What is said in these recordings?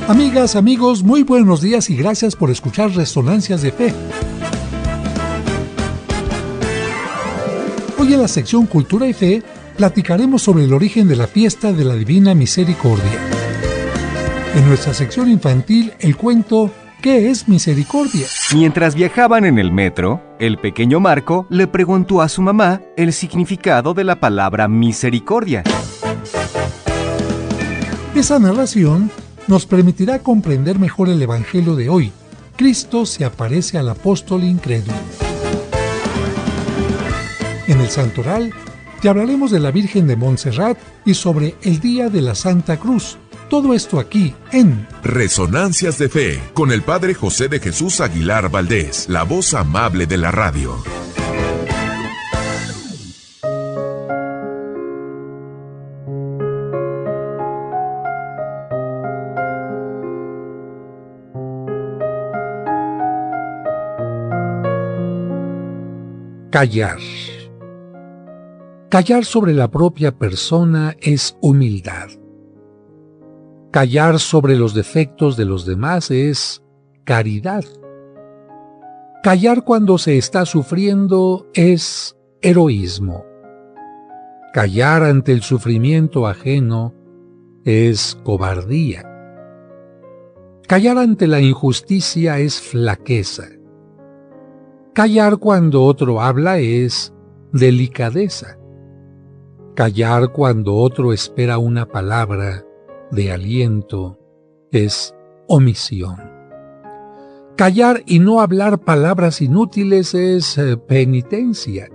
Amigas, amigos, muy buenos días y gracias por escuchar Resonancias de Fe. Hoy en la sección Cultura y Fe platicaremos sobre el origen de la fiesta de la Divina Misericordia. En nuestra sección infantil, el cuento ¿Qué es misericordia? Mientras viajaban en el metro, el pequeño Marco le preguntó a su mamá el significado de la palabra misericordia. Esa narración nos permitirá comprender mejor el Evangelio de hoy. Cristo se aparece al apóstol incrédulo. En el Santoral te hablaremos de la Virgen de Montserrat y sobre el Día de la Santa Cruz. Todo esto aquí en Resonancias de Fe, con el Padre José de Jesús Aguilar Valdés, la voz amable de la radio. Callar. Callar sobre la propia persona es humildad. Callar sobre los defectos de los demás es caridad. Callar cuando se está sufriendo es heroísmo. Callar ante el sufrimiento ajeno es cobardía. Callar ante la injusticia es flaqueza. Callar cuando otro habla es delicadeza. Callar cuando otro espera una palabra de aliento es omisión. Callar y no hablar palabras inútiles es penitencia.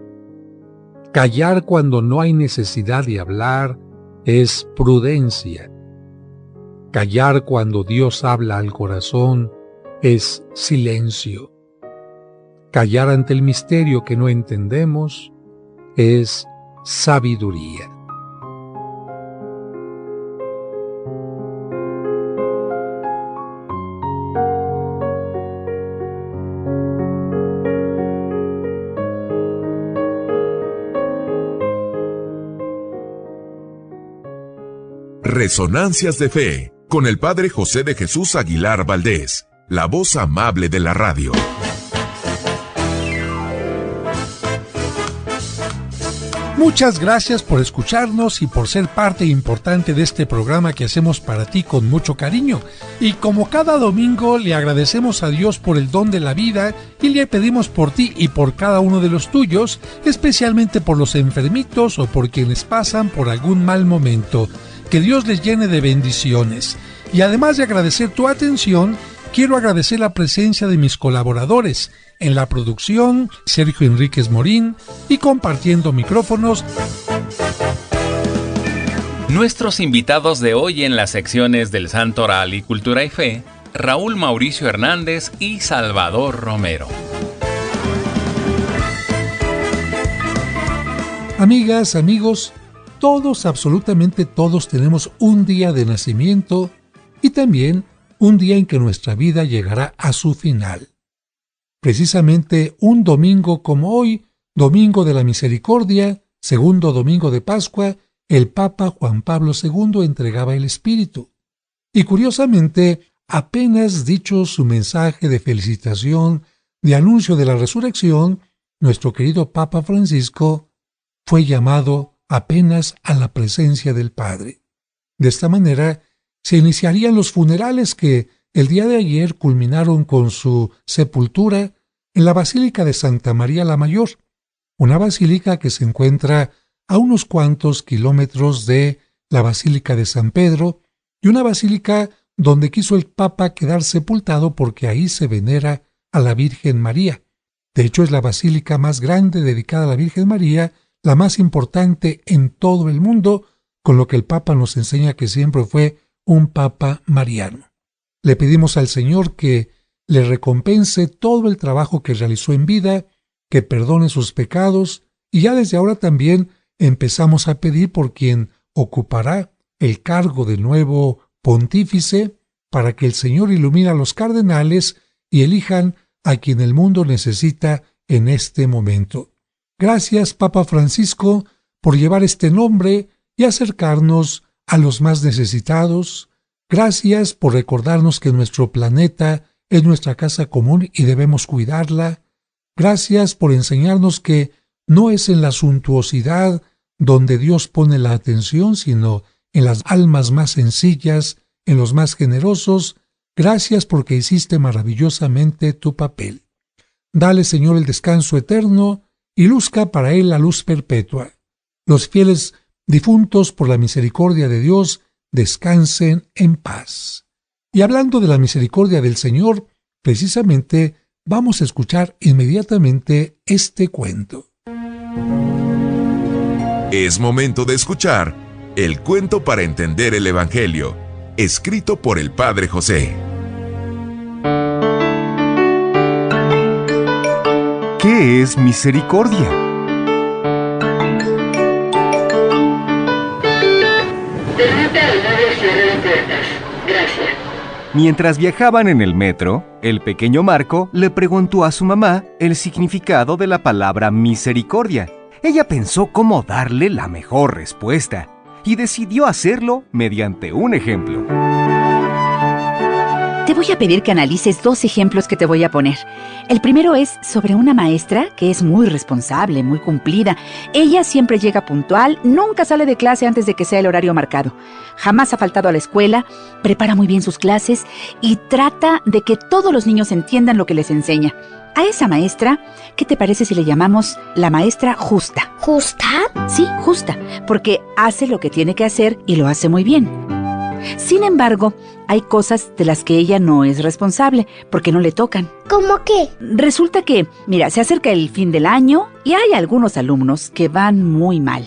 Callar cuando no hay necesidad de hablar es prudencia. Callar cuando Dios habla al corazón es silencio. Callar ante el misterio que no entendemos es sabiduría. Resonancias de Fe, con el Padre José de Jesús Aguilar Valdés, la voz amable de la radio. Muchas gracias por escucharnos y por ser parte importante de este programa que hacemos para ti con mucho cariño. Y como cada domingo le agradecemos a Dios por el don de la vida y le pedimos por ti y por cada uno de los tuyos, especialmente por los enfermitos o por quienes pasan por algún mal momento. Que Dios les llene de bendiciones. Y además de agradecer tu atención, quiero agradecer la presencia de mis colaboradores. En la producción, Sergio Enríquez Morín, y compartiendo micrófonos, nuestros invitados de hoy en las secciones del Santo Oral y Cultura y Fe, Raúl Mauricio Hernández y Salvador Romero. Amigas, amigos, todos, absolutamente todos tenemos un día de nacimiento y también un día en que nuestra vida llegará a su final. Precisamente un domingo como hoy, Domingo de la Misericordia, segundo domingo de Pascua, el Papa Juan Pablo II entregaba el Espíritu. Y curiosamente, apenas dicho su mensaje de felicitación, de anuncio de la resurrección, nuestro querido Papa Francisco fue llamado apenas a la presencia del Padre. De esta manera, se iniciarían los funerales que el día de ayer culminaron con su sepultura en la Basílica de Santa María la Mayor, una basílica que se encuentra a unos cuantos kilómetros de la Basílica de San Pedro, y una basílica donde quiso el Papa quedar sepultado porque ahí se venera a la Virgen María. De hecho, es la basílica más grande dedicada a la Virgen María, la más importante en todo el mundo, con lo que el Papa nos enseña que siempre fue un Papa mariano. Le pedimos al Señor que le recompense todo el trabajo que realizó en vida, que perdone sus pecados, y ya desde ahora también empezamos a pedir por quien ocupará el cargo de nuevo pontífice, para que el Señor ilumine a los cardenales y elijan a quien el mundo necesita en este momento. Gracias, Papa Francisco, por llevar este nombre y acercarnos a los más necesitados, Gracias por recordarnos que nuestro planeta es nuestra casa común y debemos cuidarla. Gracias por enseñarnos que no es en la suntuosidad donde Dios pone la atención, sino en las almas más sencillas, en los más generosos. Gracias porque hiciste maravillosamente tu papel. Dale, Señor, el descanso eterno y luzca para él la luz perpetua. Los fieles difuntos, por la misericordia de Dios, descansen en paz. Y hablando de la misericordia del Señor, precisamente vamos a escuchar inmediatamente este cuento. Es momento de escuchar el cuento para entender el Evangelio, escrito por el Padre José. ¿Qué es misericordia? Gracias. Mientras viajaban en el metro, el pequeño Marco le preguntó a su mamá el significado de la palabra misericordia. Ella pensó cómo darle la mejor respuesta y decidió hacerlo mediante un ejemplo. Te voy a pedir que analices 2 ejemplos que te voy a poner. El primero es sobre una maestra que es muy responsable, muy cumplida. Ella siempre llega puntual, nunca sale de clase antes de que sea el horario marcado. Jamás ha faltado a la escuela, prepara muy bien sus clases y trata de que todos los niños entiendan lo que les enseña. A esa maestra, ¿qué te parece si le llamamos la maestra justa? ¿Justa? Sí, justa, porque hace lo que tiene que hacer y lo hace muy bien. Sin embargo, hay cosas de las que ella no es responsable, porque no le tocan. ¿Cómo qué? Resulta que, mira, se acerca el fin del año y hay algunos alumnos que van muy mal.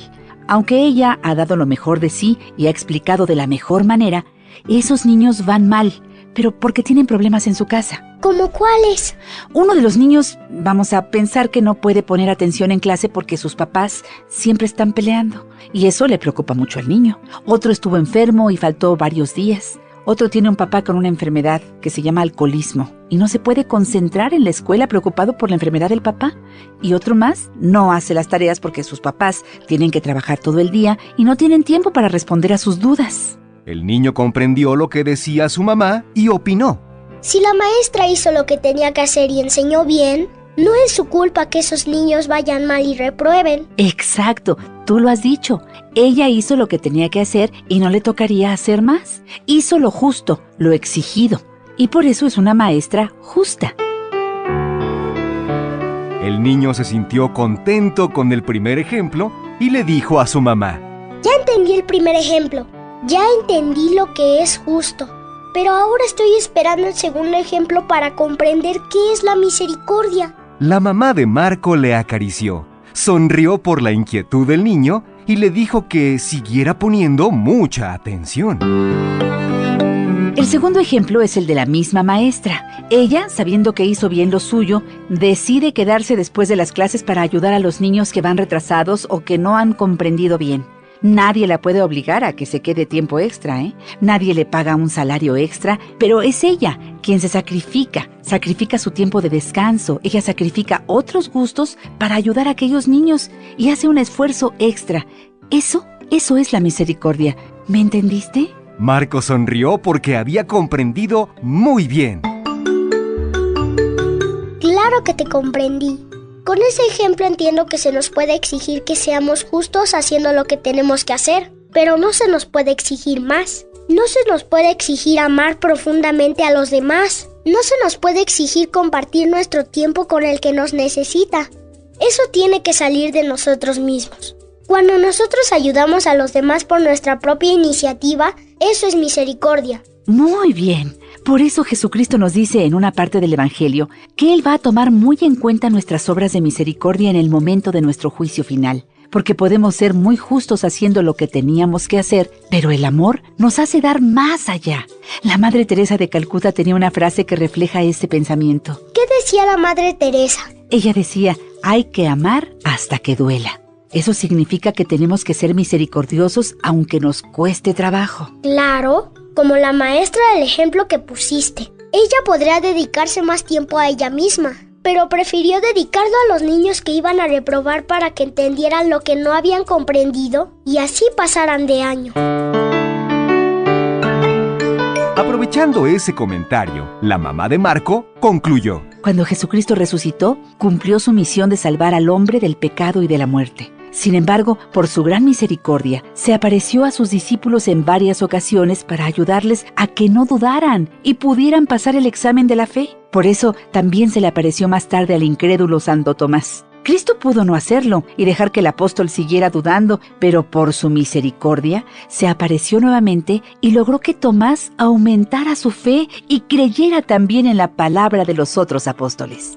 Aunque ella ha dado lo mejor de sí y ha explicado de la mejor manera, esos niños van mal, pero porque tienen problemas en su casa. ¿Cómo cuáles? Uno de los niños, vamos a pensar que no puede poner atención en clase porque sus papás siempre están peleando, y eso le preocupa mucho al niño. Otro estuvo enfermo y faltó varios días. Otro tiene un papá con una enfermedad que se llama alcoholismo y no se puede concentrar en la escuela preocupado por la enfermedad del papá. Y otro más no hace las tareas porque sus papás tienen que trabajar todo el día y no tienen tiempo para responder a sus dudas. El niño comprendió lo que decía su mamá y opinó. Si la maestra hizo lo que tenía que hacer y enseñó bien, no es su culpa que esos niños vayan mal y reprueben. Exacto, tú lo has dicho. Ella hizo lo que tenía que hacer y no le tocaría hacer más. Hizo lo justo, lo exigido. Y por eso es una maestra justa. El niño se sintió contento con el primer ejemplo y le dijo a su mamá: Ya entendí el primer ejemplo. Ya entendí lo que es justo. Pero ahora estoy esperando el segundo ejemplo para comprender qué es la misericordia. La mamá de Marco le acarició, sonrió por la inquietud del niño y le dijo que siguiera poniendo mucha atención. El segundo ejemplo es el de la misma maestra. Ella, sabiendo que hizo bien lo suyo, decide quedarse después de las clases para ayudar a los niños que van retrasados o que no han comprendido bien. Nadie la puede obligar a que se quede tiempo extra, ¿eh? Nadie le paga un salario extra, pero es ella quien se sacrifica su tiempo de descanso. Ella sacrifica otros gustos para ayudar a aquellos niños y hace un esfuerzo extra. Eso es la misericordia. ¿Me entendiste? Marco sonrió porque había comprendido muy bien. Claro que te comprendí. Con ese ejemplo entiendo que se nos puede exigir que seamos justos haciendo lo que tenemos que hacer, pero no se nos puede exigir más. No se nos puede exigir amar profundamente a los demás. No se nos puede exigir compartir nuestro tiempo con el que nos necesita. Eso tiene que salir de nosotros mismos. Cuando nosotros ayudamos a los demás por nuestra propia iniciativa, eso es misericordia. Muy bien. Por eso Jesucristo nos dice en una parte del Evangelio que Él va a tomar muy en cuenta nuestras obras de misericordia en el momento de nuestro juicio final, porque podemos ser muy justos haciendo lo que teníamos que hacer, pero el amor nos hace dar más allá. La Madre Teresa de Calcuta tenía una frase que refleja ese pensamiento. ¿Qué decía la Madre Teresa? Ella decía, hay que amar hasta que duela. Eso significa que tenemos que ser misericordiosos aunque nos cueste trabajo. Claro, como la maestra del ejemplo que pusiste. Ella podría dedicarse más tiempo a ella misma, pero prefirió dedicarlo a los niños que iban a reprobar para que entendieran lo que no habían comprendido y así pasaran de año. Aprovechando ese comentario, la mamá de Marco concluyó: Cuando Jesucristo resucitó, cumplió su misión de salvar al hombre del pecado y de la muerte. Sin embargo, por su gran misericordia, se apareció a sus discípulos en varias ocasiones para ayudarles a que no dudaran y pudieran pasar el examen de la fe. Por eso, también se le apareció más tarde al incrédulo Santo Tomás. Cristo pudo no hacerlo y dejar que el apóstol siguiera dudando, pero por su misericordia se apareció nuevamente y logró que Tomás aumentara su fe y creyera también en la palabra de los otros apóstoles.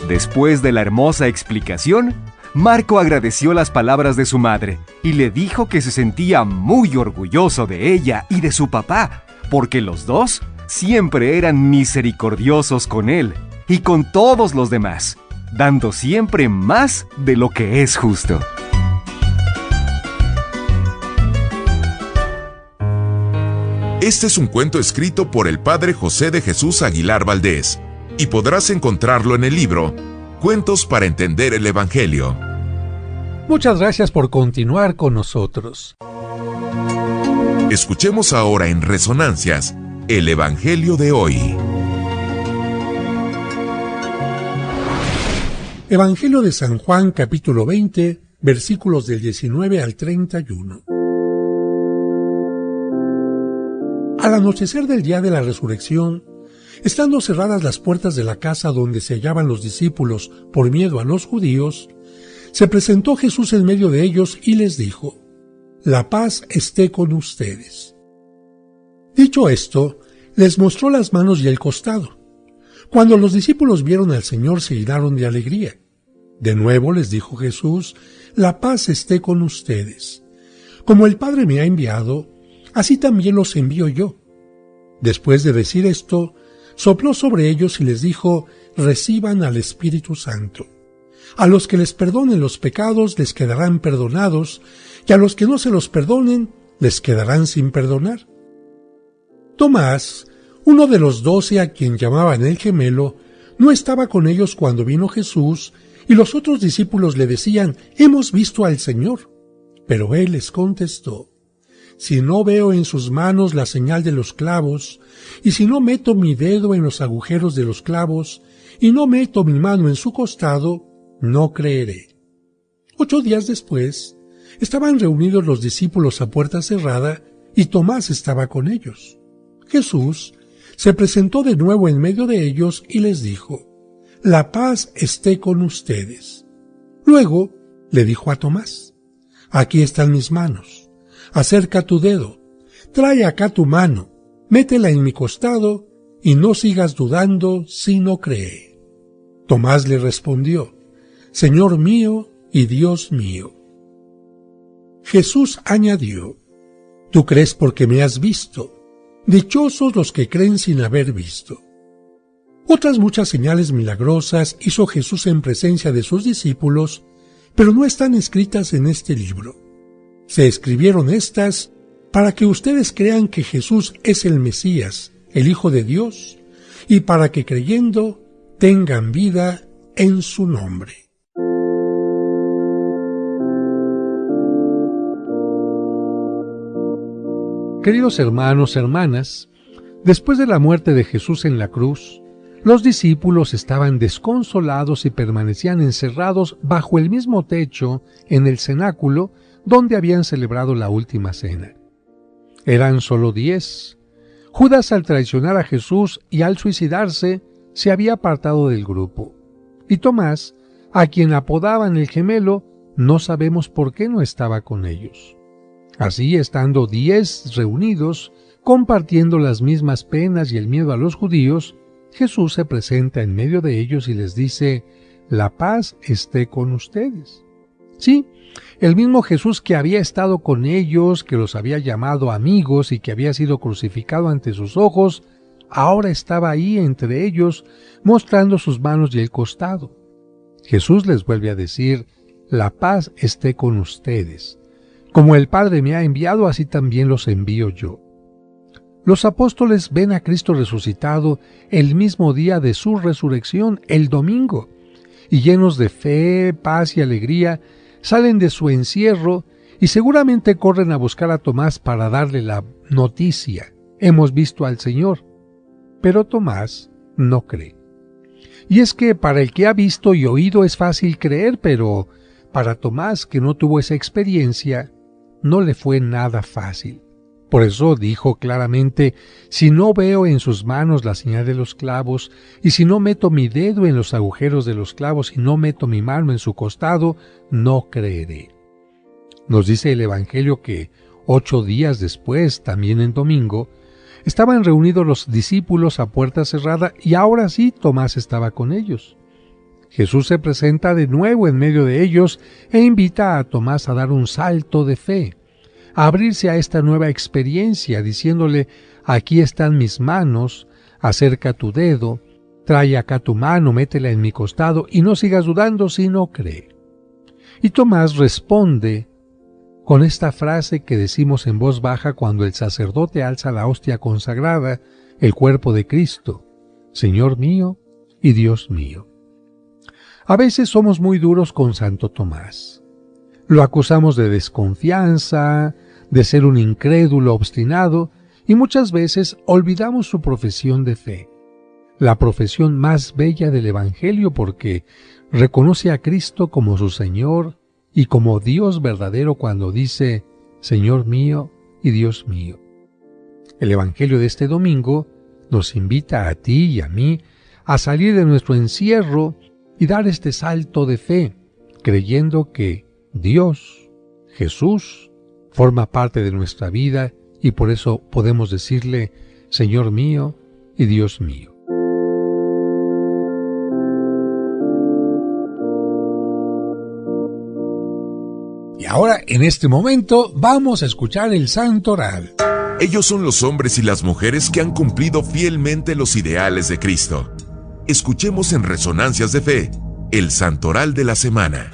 Después de la hermosa explicación, Marco agradeció las palabras de su madre y le dijo que se sentía muy orgulloso de ella y de su papá, porque los dos siempre eran misericordiosos con él y con todos los demás, dando siempre más de lo que es justo. Este es un cuento escrito por el padre José de Jesús Aguilar Valdés y podrás encontrarlo en el libro Cuentos para entender el Evangelio. Muchas gracias por continuar con nosotros. Escuchemos ahora en Resonancias el Evangelio de hoy. Evangelio de San Juan, capítulo 20, versículos del 19 al 31. Al anochecer del día de la resurrección, estando cerradas las puertas de la casa donde se hallaban los discípulos por miedo a los judíos, se presentó Jesús en medio de ellos y les dijo: «La paz esté con ustedes». Dicho esto, les mostró las manos y el costado. Cuando los discípulos vieron al Señor, se llenaron de alegría. De nuevo les dijo Jesús: «La paz esté con ustedes. Como el Padre me ha enviado, así también los envío yo». Después de decir esto, sopló sobre ellos y les dijo: «Reciban al Espíritu Santo. A los que les perdonen los pecados les quedarán perdonados, y a los que no se los perdonen les quedarán sin perdonar». Tomás, uno de los 12 a quien llamaban el gemelo, no estaba con ellos cuando vino Jesús, y los otros discípulos le decían: «Hemos visto al Señor». Pero él les contestó: «Si no veo en sus manos la señal de los clavos, y si no meto mi dedo en los agujeros de los clavos, y no meto mi mano en su costado, no creeré». 8 días después, estaban reunidos los discípulos a puerta cerrada, y Tomás estaba con ellos. Jesús se presentó de nuevo en medio de ellos y les dijo: «La paz esté con ustedes». Luego le dijo a Tomás: «Aquí están mis manos. Acerca tu dedo, trae acá tu mano, métela en mi costado, y no sigas dudando, sino cree». Tomás le respondió: «Señor mío y Dios mío». Jesús añadió: «Tú crees porque me has visto. Dichosos los que creen sin haber visto». Otras muchas señales milagrosas hizo Jesús en presencia de sus discípulos, pero no están escritas en este libro. Se escribieron estas para que ustedes crean que Jesús es el Mesías, el Hijo de Dios, y para que creyendo tengan vida en su nombre. Queridos hermanos, hermanas, después de la muerte de Jesús en la cruz, los discípulos estaban desconsolados y permanecían encerrados bajo el mismo techo en el cenáculo donde habían celebrado la última cena. Eran solo 10. Judas, al traicionar a Jesús y al suicidarse, se había apartado del grupo. Y Tomás, a quien apodaban el gemelo, no sabemos por qué no estaba con ellos. Así, estando 10 reunidos, compartiendo las mismas penas y el miedo a los judíos, Jesús se presenta en medio de ellos y les dice: «La paz esté con ustedes». Sí, el mismo Jesús que había estado con ellos, que los había llamado amigos y que había sido crucificado ante sus ojos, ahora estaba ahí entre ellos, mostrando sus manos y el costado. Jesús les vuelve a decir: «La paz esté con ustedes. Como el Padre me ha enviado, así también los envío yo». Los apóstoles ven a Cristo resucitado el mismo día de su resurrección, el domingo, y llenos de fe, paz y alegría, salen de su encierro y seguramente corren a buscar a Tomás para darle la noticia. Hemos visto al Señor. Pero Tomás no cree. Y es que para el que ha visto y oído es fácil creer, pero para Tomás, que no tuvo esa experiencia, no le fue nada fácil. Por eso dijo claramente: si no veo en sus manos la señal de los clavos, y si no meto mi dedo en los agujeros de los clavos y no meto mi mano en su costado, no creeré. Nos dice el Evangelio que 8 días después, también en domingo, estaban reunidos los discípulos a puerta cerrada y ahora sí Tomás estaba con ellos. Jesús se presenta de nuevo en medio de ellos e invita a Tomás a dar un salto de fe, a abrirse a esta nueva experiencia, diciéndole: aquí están mis manos, acerca tu dedo, trae acá tu mano, métela en mi costado y no sigas dudando, sino cree. Y Tomás responde con esta frase que decimos en voz baja cuando el sacerdote alza la hostia consagrada, el cuerpo de Cristo: Señor mío y Dios mío. A veces somos muy duros con Santo Tomás. Lo acusamos de desconfianza, de ser un incrédulo obstinado, y muchas veces olvidamos su profesión de fe, la profesión más bella del Evangelio, porque reconoce a Cristo como su Señor y como Dios verdadero cuando dice: Señor mío y Dios mío. El Evangelio de este domingo nos invita a ti y a mí a salir de nuestro encierro y dar este salto de fe, creyendo que Dios, Jesús, forma parte de nuestra vida y por eso podemos decirle: Señor mío y Dios mío. Y ahora, en este momento, vamos a escuchar el Santoral. Ellos son los hombres y las mujeres que han cumplido fielmente los ideales de Cristo. Escuchemos en Resonancias de Fe, el Santoral de la semana.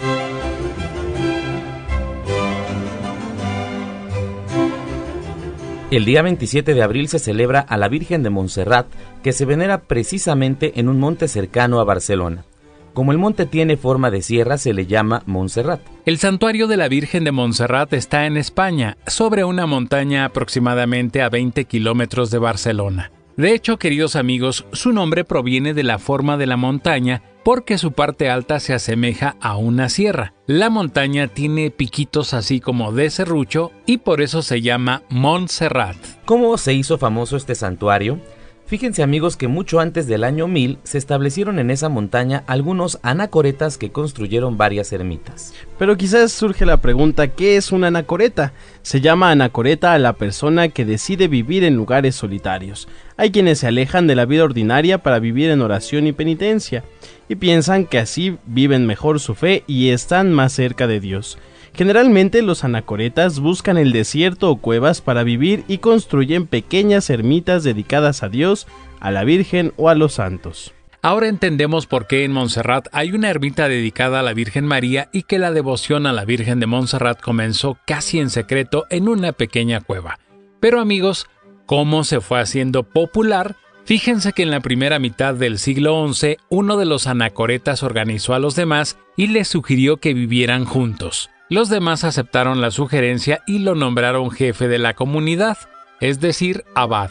El día 27 de abril se celebra a la Virgen de Montserrat, que se venera precisamente en un monte cercano a Barcelona. Como el monte tiene forma de sierra, se le llama Montserrat. El santuario de la Virgen de Montserrat está en España, sobre una montaña aproximadamente a 20 kilómetros de Barcelona. De hecho, queridos amigos, su nombre proviene de la forma de la montaña, porque su parte alta se asemeja a una sierra. La montaña tiene piquitos así como de serrucho y por eso se llama Montserrat. ¿Cómo se hizo famoso este santuario? Fíjense, amigos, que mucho antes del año 1000 se establecieron en esa montaña algunos anacoretas que construyeron varias ermitas. Pero quizás surge la pregunta: ¿qué es una anacoreta? Se llama anacoreta a la persona que decide vivir en lugares solitarios. Hay quienes se alejan de la vida ordinaria para vivir en oración y penitencia, y piensan que así viven mejor su fe y están más cerca de Dios. Generalmente los anacoretas buscan el desierto o cuevas para vivir y construyen pequeñas ermitas dedicadas a Dios, a la Virgen o a los santos. Ahora entendemos por qué en Montserrat hay una ermita dedicada a la Virgen María y que la devoción a la Virgen de Montserrat comenzó casi en secreto en una pequeña cueva. Pero amigos, ¿cómo se fue haciendo popular? Fíjense que en la primera mitad del siglo XI, uno de los anacoretas organizó a los demás y les sugirió que vivieran juntos. Los demás aceptaron la sugerencia y lo nombraron jefe de la comunidad, es decir, abad.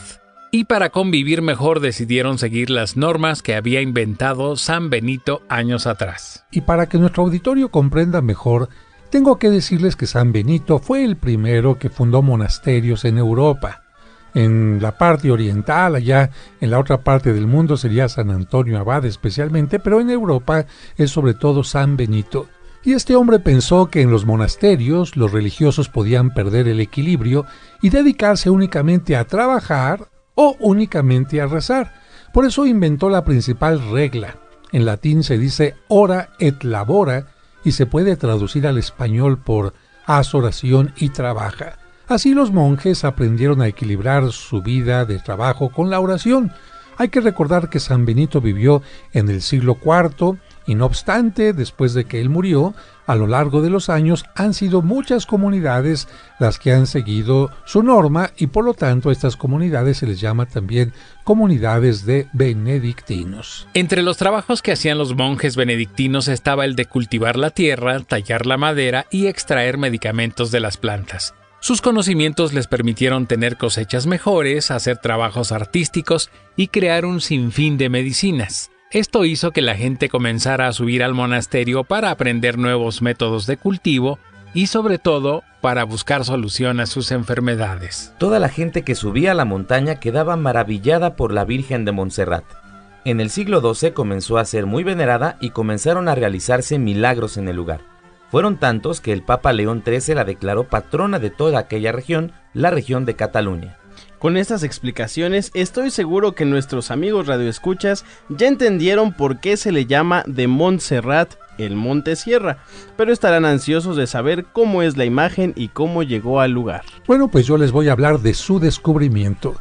Y para convivir mejor decidieron seguir las normas que había inventado San Benito años atrás. Y para que nuestro auditorio comprenda mejor, tengo que decirles que San Benito fue el primero que fundó monasterios en Europa. En la parte oriental, allá en la otra parte del mundo sería San Antonio Abad especialmente, pero en Europa es sobre todo San Benito. Y este hombre pensó que en los monasterios los religiosos podían perder el equilibrio y dedicarse únicamente a trabajar o únicamente a rezar. Por eso inventó la principal regla. En latín se dice ora et labora y se puede traducir al español por haz oración y trabaja. Así los monjes aprendieron a equilibrar su vida de trabajo con la oración. Hay que recordar que San Benito vivió en el siglo IV Y no obstante, después de que él murió, a lo largo de los años han sido muchas comunidades las que han seguido su norma y por lo tanto a estas comunidades se les llama también comunidades de benedictinos. Entre los trabajos que hacían los monjes benedictinos estaba el de cultivar la tierra, tallar la madera y extraer medicamentos de las plantas. Sus conocimientos les permitieron tener cosechas mejores, hacer trabajos artísticos y crear un sinfín de medicinas. Esto hizo que la gente comenzara a subir al monasterio para aprender nuevos métodos de cultivo y sobre todo para buscar solución a sus enfermedades. Toda la gente que subía a la montaña quedaba maravillada por la Virgen de Montserrat. En el siglo XII comenzó a ser muy venerada y comenzaron a realizarse milagros en el lugar. Fueron tantos que el Papa León XIII la declaró patrona de toda aquella región, la región de Cataluña. Con estas explicaciones, estoy seguro que nuestros amigos radioescuchas ya entendieron por qué se le llama de Montserrat el Monte Sierra, pero estarán ansiosos de saber cómo es la imagen y cómo llegó al lugar. Bueno, pues yo les voy a hablar de su descubrimiento.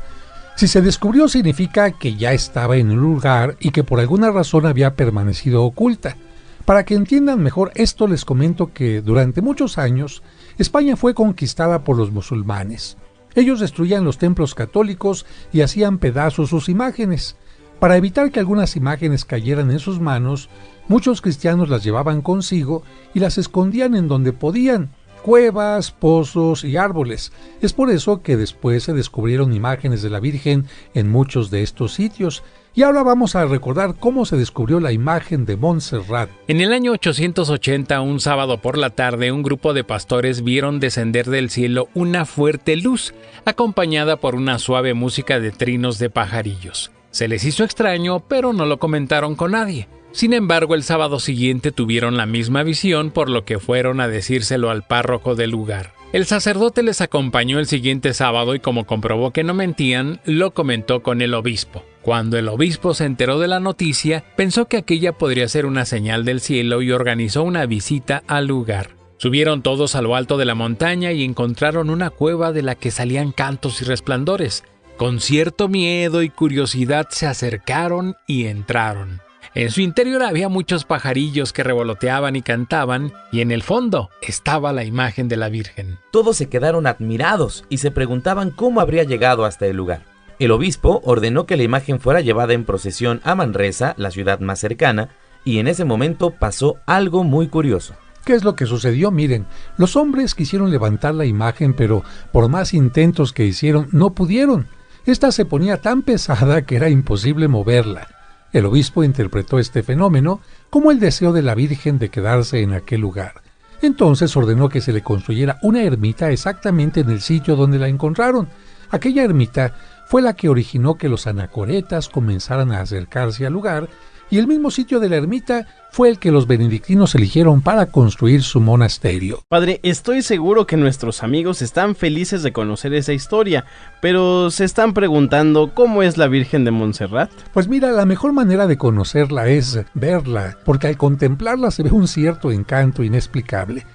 Si se descubrió significa que ya estaba en un lugar y que por alguna razón había permanecido oculta. Para que entiendan mejor esto les comento que durante muchos años España fue conquistada por los musulmanes. Ellos destruían los templos católicos y hacían pedazos sus imágenes. Para evitar que algunas imágenes cayeran en sus manos, muchos cristianos las llevaban consigo y las escondían en donde podían, cuevas, pozos y árboles. Es por eso que después se descubrieron imágenes de la Virgen en muchos de estos sitios. Y ahora vamos a recordar cómo se descubrió la imagen de Montserrat. En el año 880, un sábado por la tarde, un grupo de pastores vieron descender del cielo una fuerte luz, acompañada por una suave música de trinos de pajarillos. Se les hizo extraño, pero no lo comentaron con nadie. Sin embargo, el sábado siguiente tuvieron la misma visión, por lo que fueron a decírselo al párroco del lugar. El sacerdote les acompañó el siguiente sábado y como comprobó que no mentían, lo comentó con el obispo. Cuando el obispo se enteró de la noticia, pensó que aquella podría ser una señal del cielo y organizó una visita al lugar. Subieron todos a lo alto de la montaña y encontraron una cueva de la que salían cantos y resplandores. Con cierto miedo y curiosidad se acercaron y entraron. En su interior había muchos pajarillos que revoloteaban y cantaban, y en el fondo estaba la imagen de la Virgen. Todos se quedaron admirados y se preguntaban cómo habría llegado hasta el lugar. El obispo ordenó que la imagen fuera llevada en procesión a Manresa, la ciudad más cercana, y en ese momento pasó algo muy curioso. ¿Qué es lo que sucedió? Miren, los hombres quisieron levantar la imagen, pero por más intentos que hicieron, no pudieron. Esta se ponía tan pesada que era imposible moverla. El obispo interpretó este fenómeno como el deseo de la Virgen de quedarse en aquel lugar. Entonces ordenó que se le construyera una ermita exactamente en el sitio donde la encontraron. Aquella ermita fue la que originó que los anacoretas comenzaran a acercarse al lugar, y el mismo sitio de la ermita fue el que los benedictinos eligieron para construir su monasterio. Padre, estoy seguro que nuestros amigos están felices de conocer esa historia, pero se están preguntando ¿cómo es la Virgen de Montserrat? Pues mira, la mejor manera de conocerla es verla, porque al contemplarla se ve un cierto encanto inexplicable.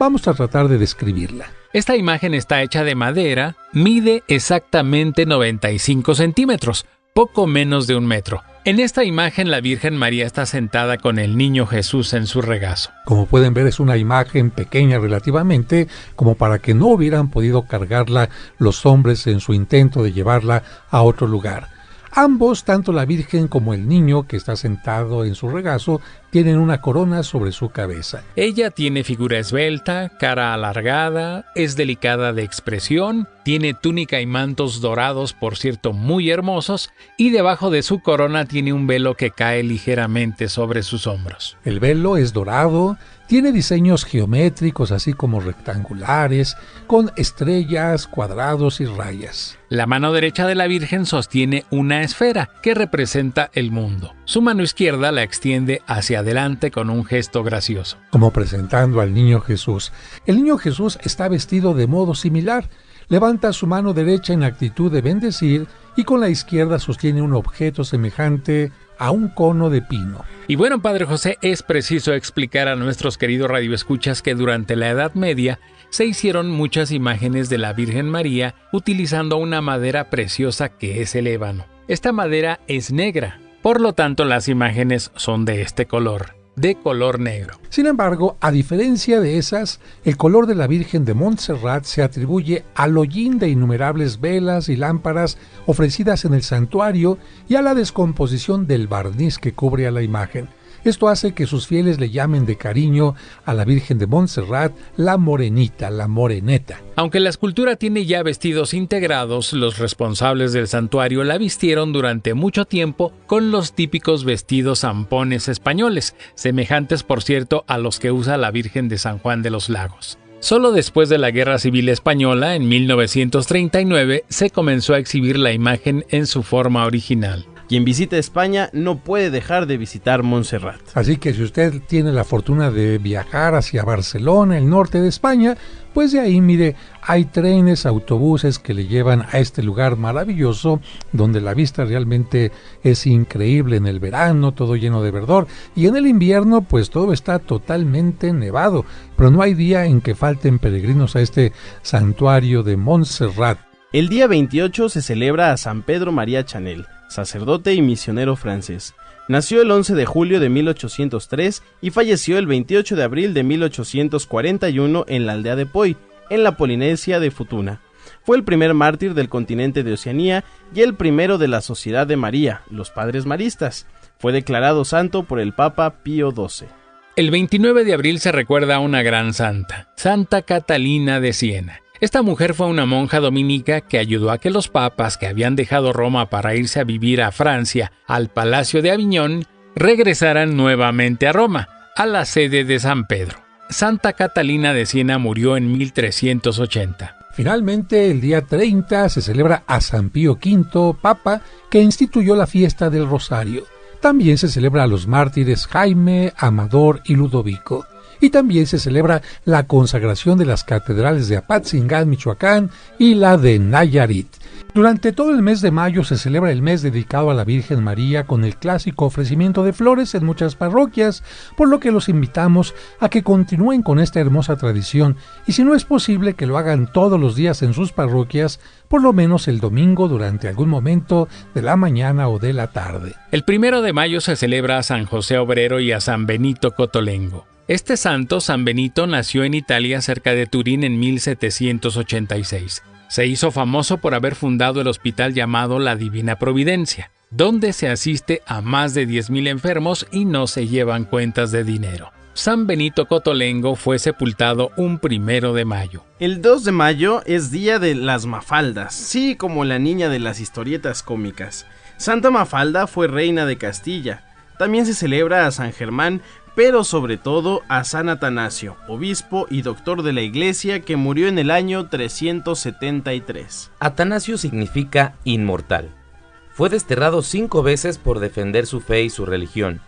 Vamos a tratar de describirla. Esta imagen está hecha de madera, mide exactamente 95 centímetros, poco menos de 1 metro. En esta imagen la Virgen María está sentada con el niño Jesús en su regazo. Como pueden ver, es una imagen pequeña relativamente, como para que no hubieran podido cargarla los hombres en su intento de llevarla a otro lugar. Ambos, tanto la Virgen como el niño que está sentado en su regazo, tienen una corona sobre su cabeza. Ella tiene figura esbelta, cara alargada, es delicada de expresión, tiene túnica y mantos dorados, por cierto, muy hermosos, y debajo de su corona tiene un velo que cae ligeramente sobre sus hombros. El velo es dorado, tiene diseños geométricos así como rectangulares, con estrellas, cuadrados y rayas. La mano derecha de la Virgen sostiene una esfera que representa el mundo. Su mano izquierda la extiende hacia adelante con un gesto gracioso, como presentando al niño Jesús. El niño Jesús está vestido de modo similar. Levanta su mano derecha en actitud de bendecir y con la izquierda sostiene un objeto semejante a un cono de pino. Y bueno, Padre José, es preciso explicar a nuestros queridos radioescuchas que durante la Edad Media se hicieron muchas imágenes de la Virgen María utilizando una madera preciosa que es el ébano. Esta madera es negra, por lo tanto las imágenes son de este color. de color negro. Sin embargo, a diferencia de esas, el color de la Virgen de Montserrat se atribuye al hollín de innumerables velas y lámparas ofrecidas en el santuario y a la descomposición del barniz que cubre a la imagen. Esto hace que sus fieles le llamen de cariño a la Virgen de Montserrat la Morenita, la Moreneta. Aunque la escultura tiene ya vestidos integrados, los responsables del santuario la vistieron durante mucho tiempo con los típicos vestidos zampones españoles, semejantes por cierto a los que usa la Virgen de San Juan de los Lagos. Solo después de la Guerra Civil Española, en 1939, se comenzó a exhibir la imagen en su forma original. Quien visita España no puede dejar de visitar Montserrat. Así que si usted tiene la fortuna de viajar hacia Barcelona, el norte de España, pues de ahí, mire, hay trenes, autobuses que le llevan a este lugar maravilloso, donde la vista realmente es increíble en el verano, todo lleno de verdor, y en el invierno, pues todo está totalmente nevado, pero no hay día en que falten peregrinos a este santuario de Montserrat. El día 28 se celebra a San Pedro María Chanel, sacerdote y misionero francés. Nació el 11 de julio de 1803 y falleció el 28 de abril de 1841 en la aldea de Poi, en la Polinesia de Futuna. Fue el primer mártir del continente de Oceanía y el primero de la Sociedad de María, los Padres Maristas. Fue declarado santo por el Papa Pío XII. El 29 de abril se recuerda a una gran santa, Santa Catalina de Siena. Esta mujer fue una monja dominica que ayudó a que los papas que habían dejado Roma para irse a vivir a Francia, al Palacio de Aviñón, regresaran nuevamente a Roma, a la sede de San Pedro. Santa Catalina de Siena murió en 1380. Finalmente, el día 30 se celebra a San Pío V, Papa, que instituyó la fiesta del Rosario. También se celebra a los mártires Jaime, Amador y Ludovico. Y también se celebra la consagración de las catedrales de Apatzingán, Michoacán, y la de Nayarit. Durante todo el mes de mayo se celebra el mes dedicado a la Virgen María con el clásico ofrecimiento de flores en muchas parroquias, por lo que los invitamos a que continúen con esta hermosa tradición y si no es posible que lo hagan todos los días en sus parroquias, por lo menos el domingo durante algún momento de la mañana o de la tarde. El 1 de mayo se celebra a San José Obrero y a San Benito Cotolengo. Este santo, San Benito, nació en Italia cerca de Turín en 1786. Se hizo famoso por haber fundado el hospital llamado La Divina Providencia, donde se asiste a más de 10,000 enfermos y no se llevan cuentas de dinero. San Benito Cotolengo fue sepultado un 1 de mayo. El 2 de mayo es día de las Mafaldas, sí, como la niña de las historietas cómicas. Santa Mafalda fue reina de Castilla. También se celebra a San Germán, pero sobre todo a San Atanasio, obispo y doctor de la Iglesia que murió en el año 373. Atanasio significa inmortal. Fue desterrado 5 veces por defender su fe y su religión.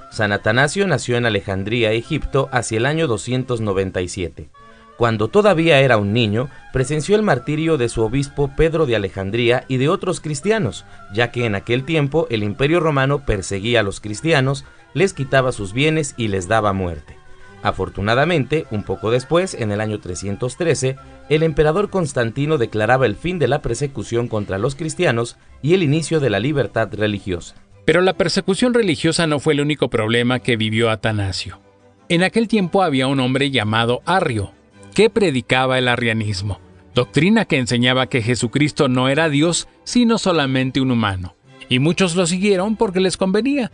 San Atanasio nació en Alejandría, Egipto, hacia el año 297. Cuando todavía era un niño, presenció el martirio de su obispo Pedro de Alejandría y de otros cristianos, ya que en aquel tiempo el Imperio Romano perseguía a los cristianos, les quitaba sus bienes y les daba muerte. Afortunadamente, un poco después, en el año 313, el emperador Constantino declaraba el fin de la persecución contra los cristianos y el inicio de la libertad religiosa. Pero la persecución religiosa no fue el único problema que vivió Atanasio. En aquel tiempo había un hombre llamado Arrio, que predicaba el arrianismo, doctrina que enseñaba que Jesucristo no era Dios, sino solamente un humano, y muchos lo siguieron porque les convenía.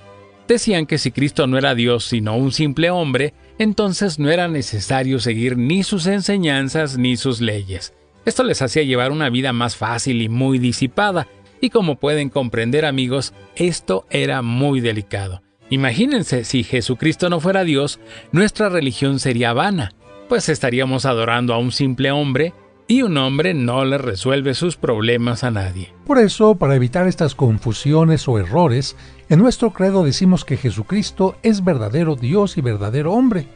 Decían que si Cristo no era Dios, sino un simple hombre, entonces no era necesario seguir ni sus enseñanzas ni sus leyes. Esto les hacía llevar una vida más fácil y muy disipada, y como pueden comprender, amigos, esto era muy delicado. Imagínense, si Jesucristo no fuera Dios, nuestra religión sería vana, pues estaríamos adorando a un simple hombre, y un hombre no le resuelve sus problemas a nadie. Por eso, para evitar estas confusiones o errores, en nuestro credo decimos que Jesucristo es verdadero Dios y verdadero hombre.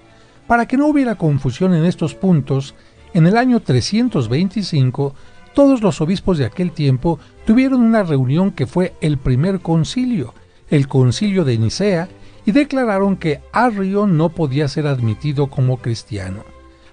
Para que no hubiera confusión en estos puntos, en el año 325, todos los obispos de aquel tiempo tuvieron una reunión que fue el primer concilio, el concilio de Nicea, y declararon que Arrio no podía ser admitido como cristiano.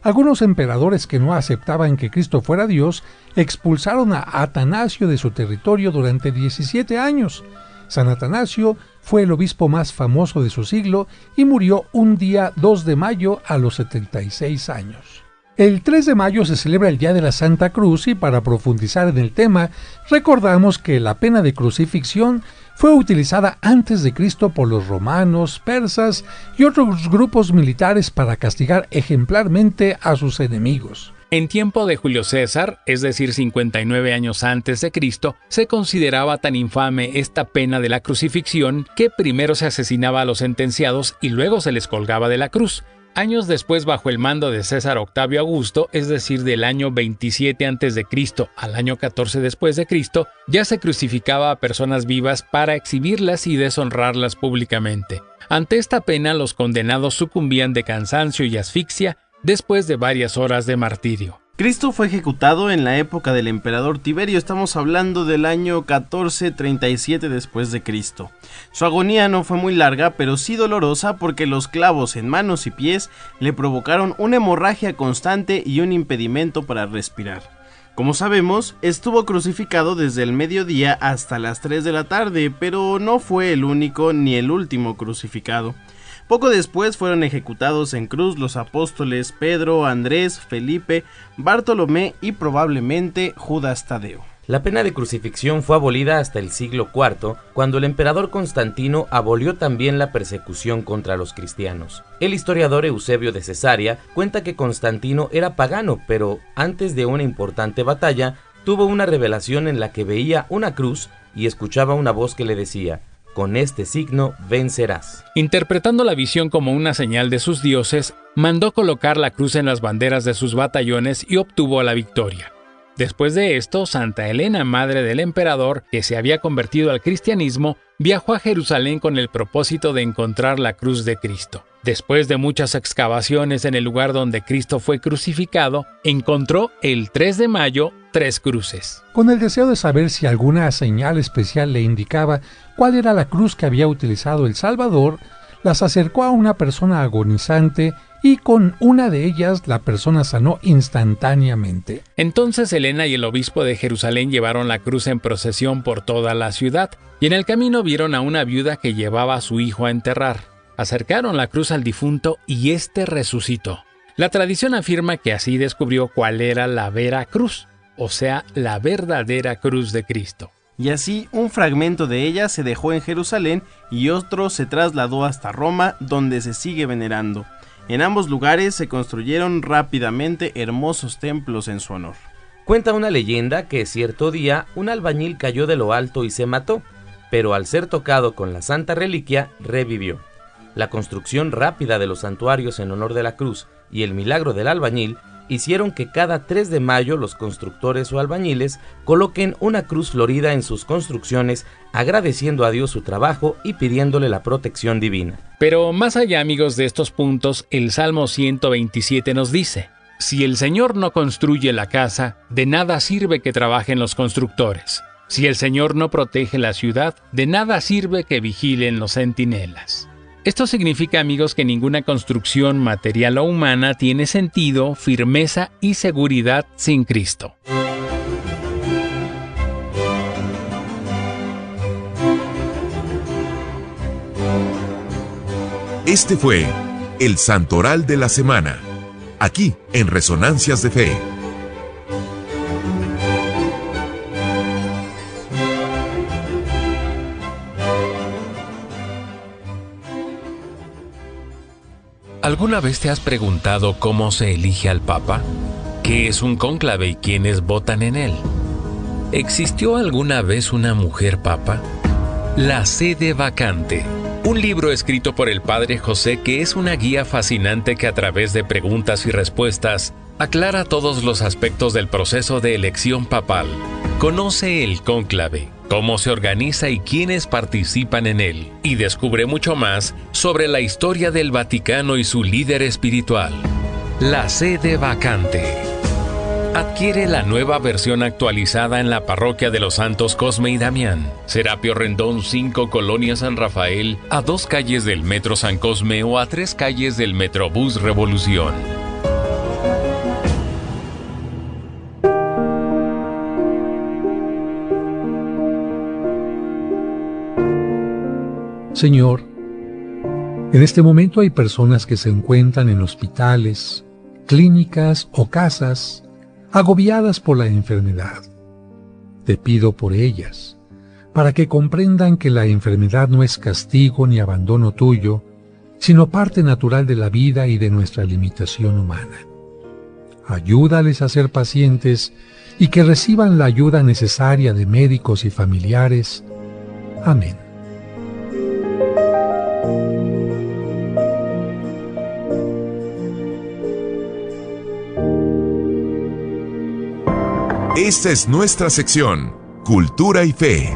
Algunos emperadores que no aceptaban que Cristo fuera Dios expulsaron a Atanasio de su territorio durante 17 años. San Atanasio fue el obispo más famoso de su siglo y murió un día 2 de mayo a los 76 años. El 3 de mayo se celebra el Día de la Santa Cruz y para profundizar en el tema, recordamos que la pena de crucifixión fue utilizada antes de Cristo por los romanos, persas y otros grupos militares para castigar ejemplarmente a sus enemigos. En tiempo de Julio César, es decir, 59 años antes de Cristo, se consideraba tan infame esta pena de la crucifixión que primero se asesinaba a los sentenciados y luego se les colgaba de la cruz. Años después, bajo el mando de César Octavio Augusto, es decir, del año 27 a.C. al año 14 después de Cristo, ya se crucificaba a personas vivas para exhibirlas y deshonrarlas públicamente. Ante esta pena, los condenados sucumbían de cansancio y asfixia después de varias horas de martirio. Cristo fue ejecutado en la época del emperador Tiberio, estamos hablando del año 1437 después de Cristo. Su agonía no fue muy larga, pero sí dolorosa porque los clavos en manos y pies le provocaron una hemorragia constante y un impedimento para respirar. Como sabemos, estuvo crucificado desde el mediodía hasta las 3 de la tarde, pero no fue el único ni el último crucificado. Poco después fueron ejecutados en cruz los apóstoles Pedro, Andrés, Felipe, Bartolomé y probablemente Judas Tadeo. La pena de crucifixión fue abolida hasta el siglo IV, cuando el emperador Constantino abolió también la persecución contra los cristianos. El historiador Eusebio de Cesarea cuenta que Constantino era pagano, pero antes de una importante batalla, tuvo una revelación en la que veía una cruz y escuchaba una voz que le decía: con este signo vencerás. Interpretando la visión como una señal de sus dioses, mandó colocar la cruz en las banderas de sus batallones y obtuvo la victoria. Después de esto, Santa Helena, madre del emperador, que se había convertido al cristianismo, viajó a Jerusalén con el propósito de encontrar la cruz de Cristo. Después de muchas excavaciones en el lugar donde Cristo fue crucificado, encontró el 3 de mayo 3 cruces. Con el deseo de saber si alguna señal especial le indicaba cuál era la cruz que había utilizado el Salvador, las acercó a una persona agonizante y con una de ellas la persona sanó instantáneamente. Entonces Helena y el obispo de Jerusalén llevaron la cruz en procesión por toda la ciudad, y en el camino vieron a una viuda que llevaba a su hijo a enterrar. Acercaron la cruz al difunto y éste resucitó. La tradición afirma que así descubrió cuál era la vera cruz, o sea, la verdadera cruz de Cristo. Y así, un fragmento de ella se dejó en Jerusalén y otro se trasladó hasta Roma, donde se sigue venerando. En ambos lugares se construyeron rápidamente hermosos templos en su honor. Cuenta una leyenda que cierto día un albañil cayó de lo alto y se mató, pero al ser tocado con la santa reliquia, revivió. La construcción rápida de los santuarios en honor de la cruz y el milagro del albañil hicieron que cada 3 de mayo los constructores o albañiles coloquen una cruz florida en sus construcciones, agradeciendo a Dios su trabajo y pidiéndole la protección divina. Pero más allá, amigos, de estos puntos, el Salmo 127 nos dice: si el Señor no construye la casa, de nada sirve que trabajen los constructores. Si el Señor no protege la ciudad, de nada sirve que vigilen los centinelas. Esto significa, amigos, que ninguna construcción material o humana tiene sentido, firmeza y seguridad sin Cristo. Este fue el Santoral de la Semana, aquí en Resonancias de Fe. ¿Alguna vez te has preguntado cómo se elige al Papa? ¿Qué es un cónclave y quiénes votan en él? ¿Existió alguna vez una mujer papa? La sede vacante. Un libro escrito por el Padre José que es una guía fascinante que a través de preguntas y respuestas aclara todos los aspectos del proceso de elección papal. Conoce el cónclave, cómo se organiza y quiénes participan en él, y descubre mucho más sobre la historia del Vaticano y su líder espiritual. La sede vacante. Adquiere la nueva versión actualizada en la parroquia de los Santos Cosme y Damián, Serapio Rendón 5, Colonia San Rafael, a 2 calles del Metro San Cosme o a 3 calles del Metrobús Revolución. Señor, en este momento hay personas que se encuentran en hospitales, clínicas o casas, agobiadas por la enfermedad. Te pido por ellas, para que comprendan que la enfermedad no es castigo ni abandono tuyo, sino parte natural de la vida y de nuestra limitación humana. Ayúdales a ser pacientes y que reciban la ayuda necesaria de médicos y familiares. Amén. Esta es nuestra sección, Cultura y Fe.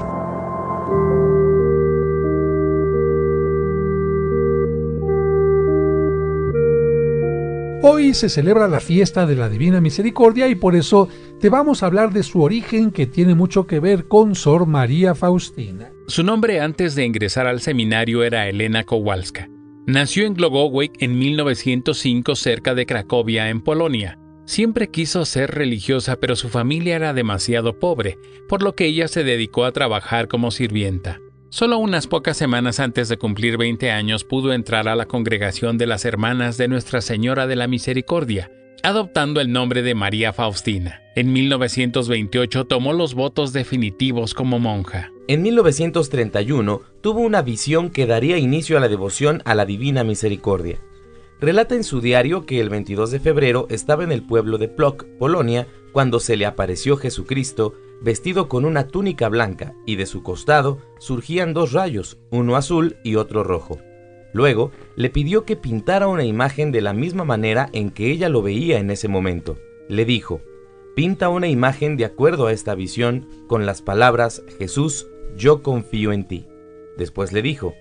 Hoy se celebra la fiesta de la Divina Misericordia y por eso te vamos a hablar de su origen, que tiene mucho que ver con Sor María Faustina. Su nombre antes de ingresar al seminario era Elena Kowalska. Nació en Głogowicz en 1905 cerca de Cracovia, en Polonia. Siempre quiso ser religiosa, pero su familia era demasiado pobre, por lo que ella se dedicó a trabajar como sirvienta. Solo unas pocas semanas antes de cumplir 20 años pudo entrar a la congregación de las Hermanas de Nuestra Señora de la Misericordia, adoptando el nombre de María Faustina. En 1928 tomó los votos definitivos como monja. En 1931 tuvo una visión que daría inicio a la devoción a la Divina Misericordia. Relata en su diario que el 22 de febrero estaba en el pueblo de Płock, Polonia, cuando se le apareció Jesucristo, vestido con una túnica blanca, y de su costado surgían dos rayos, uno azul y otro rojo. Luego le pidió que pintara una imagen de la misma manera en que ella lo veía en ese momento. Le dijo: pinta una imagen de acuerdo a esta visión con las palabras: Jesús, yo confío en ti. Después le dijo: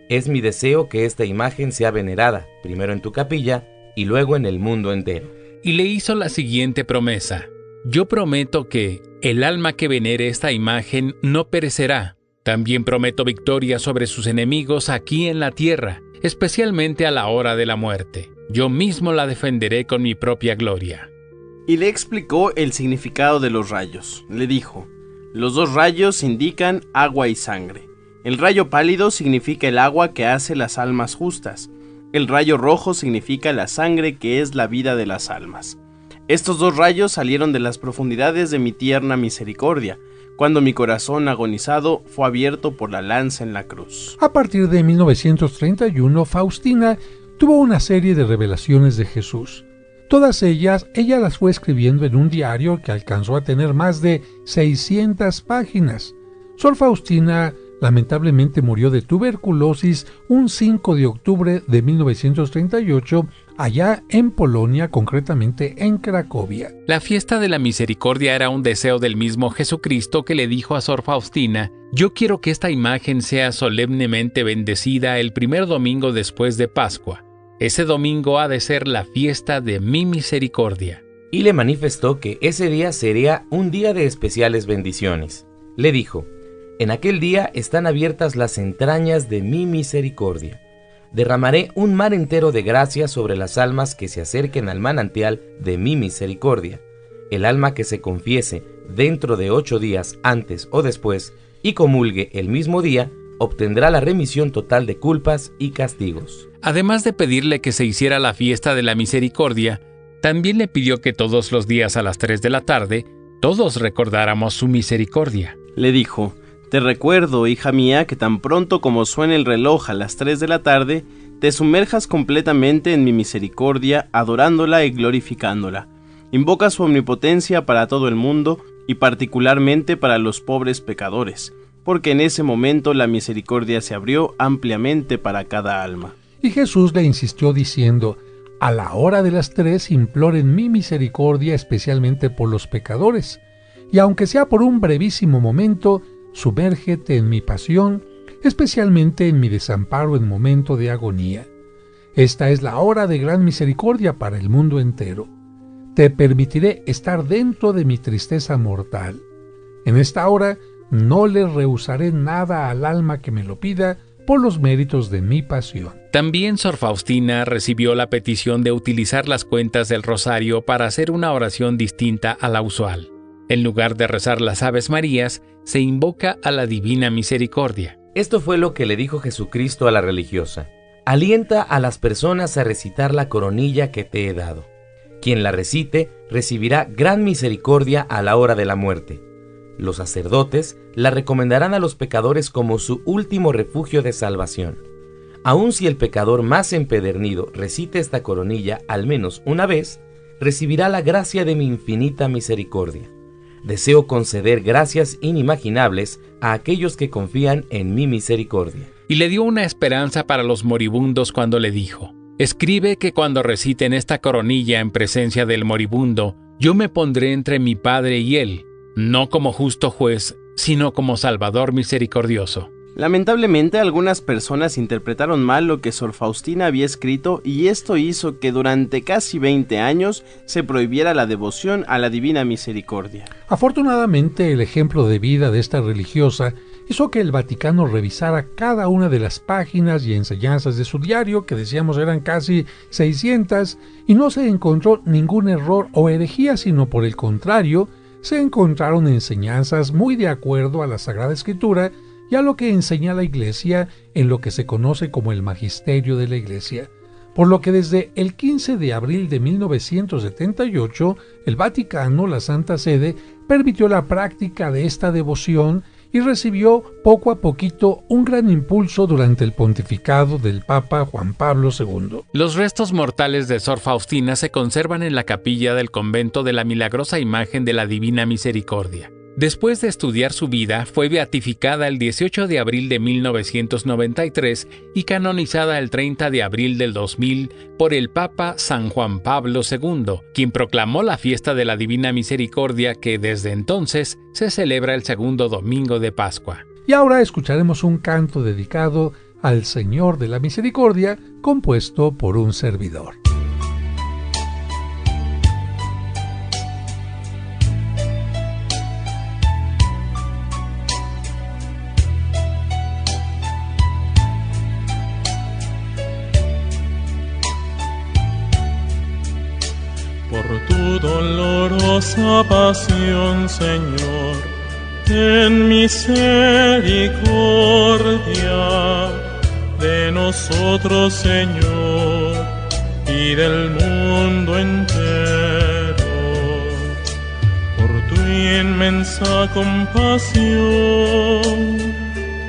es mi deseo que esta imagen sea venerada, primero en tu capilla y luego en el mundo entero. Y le hizo la siguiente promesa: yo prometo que el alma que venere esta imagen no perecerá. También prometo victoria sobre sus enemigos aquí en la tierra, especialmente a la hora de la muerte. Yo mismo la defenderé con mi propia gloria. Y le explicó el significado de los rayos. Le dijo: los dos rayos indican agua y sangre. El rayo pálido significa el agua que hace las almas justas. El rayo rojo significa la sangre que es la vida de las almas. Estos dos rayos salieron de las profundidades de mi tierna misericordia, cuando mi corazón agonizado fue abierto por la lanza en la cruz. A partir de 1931, Faustina tuvo una serie de revelaciones de Jesús. Todas ellas, ella las fue escribiendo en un diario que alcanzó a tener más de 600 páginas. Sor Faustina lamentablemente murió de tuberculosis un 5 de octubre de 1938, allá en Polonia, concretamente en Cracovia. La fiesta de la misericordia era un deseo del mismo Jesucristo, que le dijo a Sor Faustina: yo quiero que esta imagen sea solemnemente bendecida el primer domingo después de Pascua. Ese domingo ha de ser la fiesta de mi misericordia. Y le manifestó que ese día sería un día de especiales bendiciones. Le dijo: en aquel día están abiertas las entrañas de mi misericordia. Derramaré un mar entero de gracia sobre las almas que se acerquen al manantial de mi misericordia. El alma que se confiese dentro de 8 días antes o después y comulgue el mismo día, obtendrá la remisión total de culpas y castigos. Además de pedirle que se hiciera la fiesta de la misericordia, también le pidió que todos los días a las 3 de la tarde, todos recordáramos su misericordia. Le dijo: te recuerdo, hija mía, que tan pronto como suene el reloj a las 3 de la tarde, te sumerjas completamente en mi misericordia, adorándola y glorificándola. Invoca su omnipotencia para todo el mundo y particularmente para los pobres pecadores, porque en ese momento la misericordia se abrió ampliamente para cada alma. Y Jesús le insistió diciendo: a la hora de las 3 imploren mi misericordia especialmente por los pecadores, y aunque sea por un brevísimo momento, sumérgete en mi pasión, especialmente en mi desamparo en momento de agonía. Esta es la hora de gran misericordia para el mundo entero. Te permitiré estar dentro de mi tristeza mortal. En esta hora no le rehusaré nada al alma que me lo pida por los méritos de mi pasión. También Sor Faustina recibió la petición de utilizar las cuentas del rosario para hacer una oración distinta a la usual. En lugar de rezar las Aves Marías, se invoca a la Divina Misericordia. Esto fue lo que le dijo Jesucristo a la religiosa: alienta a las personas a recitar la coronilla que te he dado. Quien la recite recibirá gran misericordia a la hora de la muerte. Los sacerdotes la recomendarán a los pecadores como su último refugio de salvación. Aun si el pecador más empedernido recite esta coronilla al menos una vez, recibirá la gracia de mi infinita misericordia. Deseo conceder gracias inimaginables a aquellos que confían en mi misericordia. Y le dio una esperanza para los moribundos cuando le dijo: escribe que cuando reciten esta coronilla en presencia del moribundo, yo me pondré entre mi Padre y él, no como justo juez, sino como Salvador misericordioso. Lamentablemente, algunas personas interpretaron mal lo que Sor Faustina había escrito, y esto hizo que durante casi 20 años se prohibiera la devoción a la Divina Misericordia. Afortunadamente, el ejemplo de vida de esta religiosa hizo que el Vaticano revisara cada una de las páginas y enseñanzas de su diario, que decíamos eran casi 600, y no se encontró ningún error o herejía, sino por el contrario, se encontraron enseñanzas muy de acuerdo a la Sagrada Escritura y a lo que enseña la Iglesia en lo que se conoce como el Magisterio de la Iglesia. Por lo que desde el 15 de abril de 1978, el Vaticano, la Santa Sede, permitió la práctica de esta devoción y recibió poco a poquito un gran impulso durante el pontificado del Papa Juan Pablo II. Los restos mortales de Sor Faustina se conservan en la capilla del convento de la Milagrosa Imagen de la Divina Misericordia. Después de estudiar su vida, fue beatificada el 18 de abril de 1993 y canonizada el 30 de abril del 2000 por el Papa San Juan Pablo II, quien proclamó la fiesta de la Divina Misericordia, que desde entonces se celebra el segundo domingo de Pascua. Y ahora escucharemos un canto dedicado al Señor de la Misericordia, compuesto por un servidor. Por tu dolorosa pasión, Señor, ten misericordia de nosotros, Señor, y del mundo entero. Por tu inmensa compasión,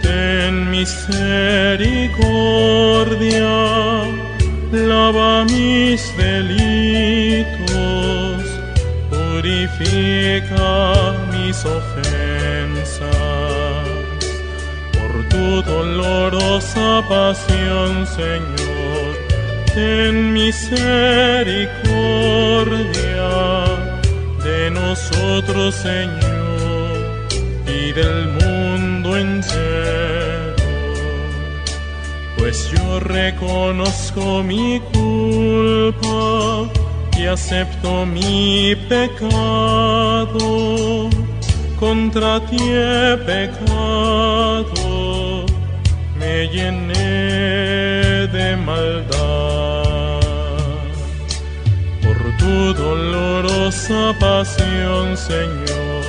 ten misericordia, lava mis delitos, purifica mis ofensas. Por tu dolorosa pasión, Señor, ten misericordia de nosotros, Señor, y del mundo entero. Pues yo reconozco mi culpa y acepto mi pecado. Contra ti he pecado, me llené de maldad. Por tu dolorosa pasión, Señor,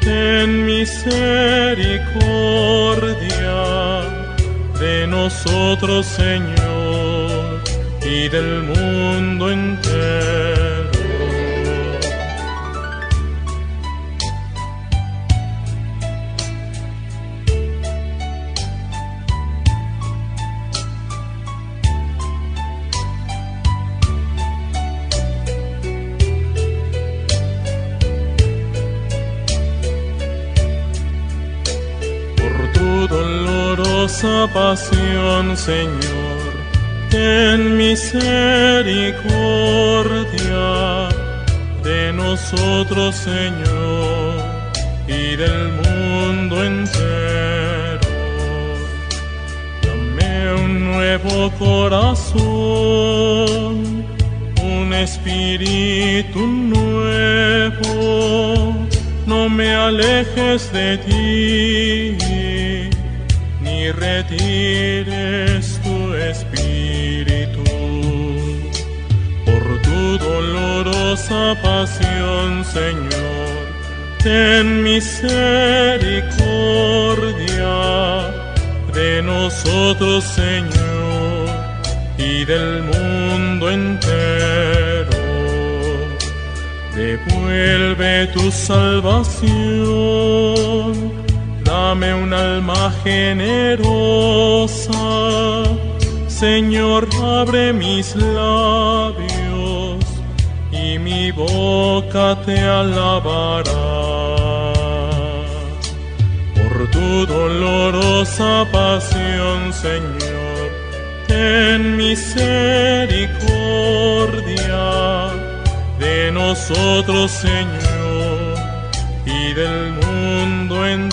ten misericordia de nosotros, Señor, y del mundo entero. Pasión, Señor, ten misericordia de nosotros, Señor, y del mundo entero. Dame un nuevo corazón, un espíritu nuevo, no me alejes de ti, ni retires tu espíritu. Por tu dolorosa pasión, Señor, ten misericordia de nosotros, Señor, y del mundo entero. Devuelve tu salvación, dame un alma generosa. Señor, abre mis labios y mi boca te alabará. Por tu dolorosa pasión, Señor, ten misericordia de nosotros, Señor, y del mundo entero.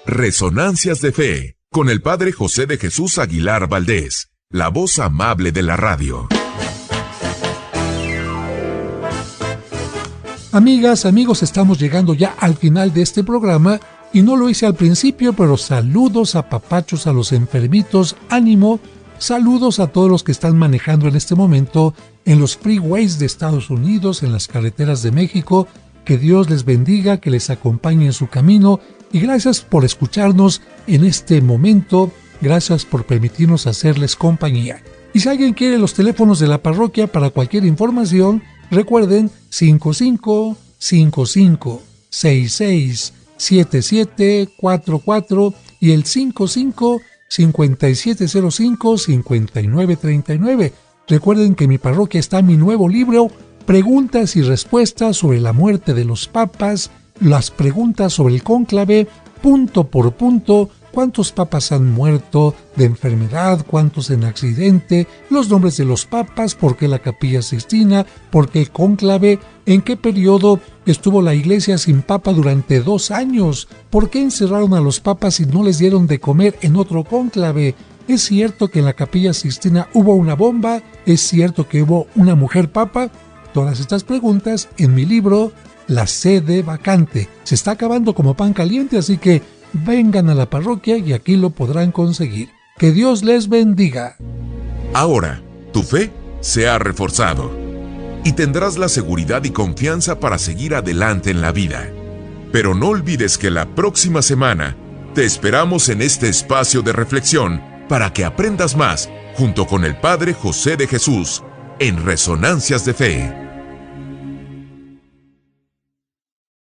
Resonancias de Fe, con el Padre José de Jesús Aguilar Valdés, la voz amable de la radio. Amigas, amigos, estamos llegando ya al final de este programa y no lo hice al principio, pero saludos, apapachos a los enfermitos, ánimo, saludos a todos los que están manejando en este momento en los freeways de Estados Unidos, en las carreteras de México. Que Dios les bendiga, que les acompañe en su camino y gracias por escucharnos en este momento, gracias por permitirnos hacerles compañía. Y si alguien quiere los teléfonos de la parroquia para cualquier información, recuerden 55-55-66-7744 y el 55-5705-5939. Recuerden que en mi parroquia está mi nuevo libro, Preguntas y respuestas sobre la muerte de los papas, las preguntas sobre el cónclave, punto por punto, cuántos papas han muerto de enfermedad, cuántos en accidente, los nombres de los papas, por qué la Capilla Sixtina, por qué el cónclave, en qué periodo estuvo la iglesia sin papa durante 2 años, por qué encerraron a los papas y no les dieron de comer en otro cónclave. ¿Es cierto que en la Capilla Sixtina hubo una bomba? ¿Es cierto que hubo una mujer papa? Todas estas preguntas en mi libro, La Sede Vacante. Se está acabando como pan caliente, así que vengan a la parroquia y aquí lo podrán conseguir. Que Dios les bendiga. Ahora, tu fe se ha reforzado y tendrás la seguridad y confianza para seguir adelante en la vida. Pero no olvides que la próxima semana te esperamos en este espacio de reflexión para que aprendas más junto con el Padre José de Jesús en Resonancias de Fe.